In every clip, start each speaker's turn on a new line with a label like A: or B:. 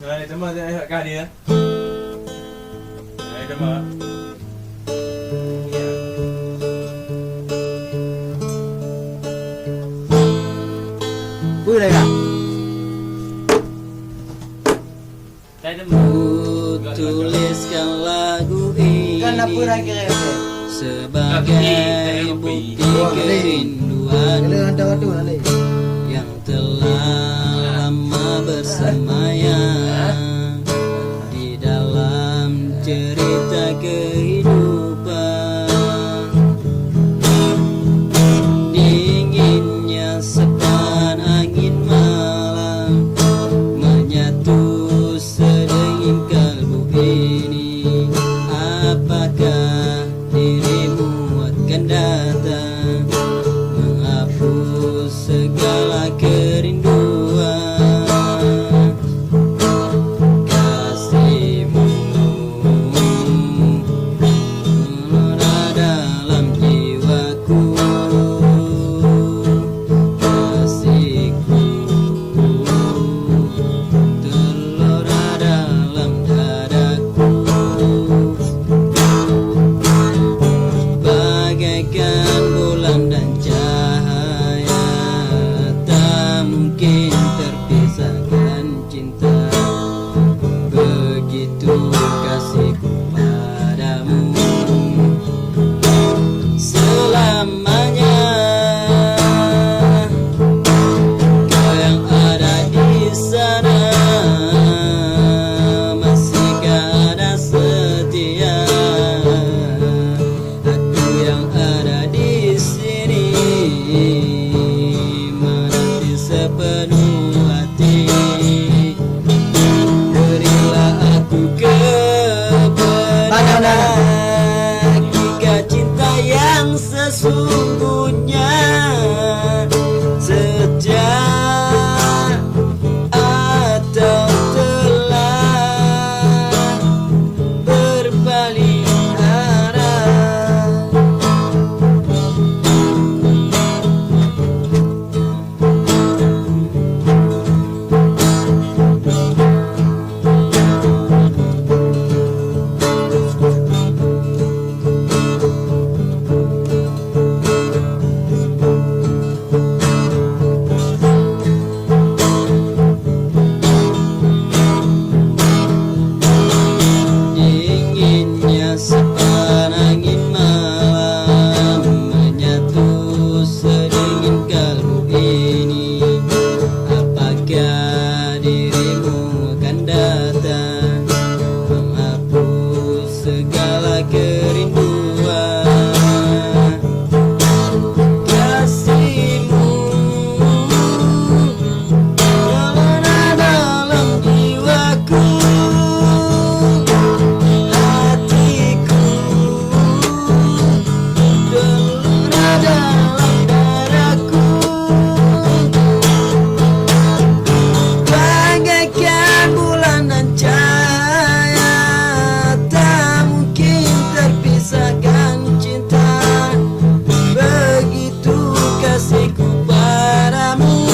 A: Rồi cảm ơn ca đi á. Đấy cảm ơn.
B: Vui đây kak.
C: Tuliskan lagu ini
B: Kenapa lagi rese?
C: sebagai bukti kerinduan yang telah lama bersamanya di dalam cerita kehidupan. Dinginnya sepan angin malam menyatu sedingin kalbu ini. Apakah dirimu akan datang menghapus segala kerinduan? Kasihmu melora dalam jiwaku, kasihku terlora dalam dadaku, bagaikan bulan dan cahaya, tak mungkin terpisahkan cinta. Begitu kasihku padamu selamanya. Kau yang ada di sana, masihkah ada setia? Aku yang ada di sini menanti sepenuh hati. Berilah aku kebenaran, hakikat cinta yang sesungguhnya. Sejak atau telah berpaling arah. Dinginnya sepan angin malam menyatu sedingin kalbu ini. Apakah dirimu akan datang menghapus segala kerinduan? Kasihmu melona dalam jiwaku, hatiku terlena dalam dadaku, bagaikan bulan dan cahaya, tak mungkin terpisahkan cinta. Begitu kasihku padamu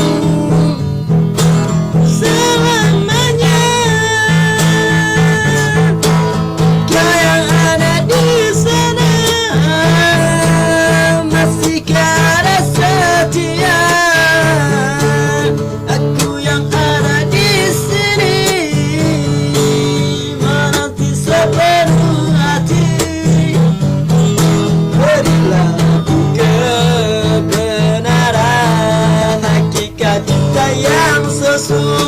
C: selamanya. Kau yang ada di sana, masihkah ada setia? Aku yang ada di sini menanti sepenuh hati. Berilah aku kebenaran, hakikat cinta yang sesungguhnya.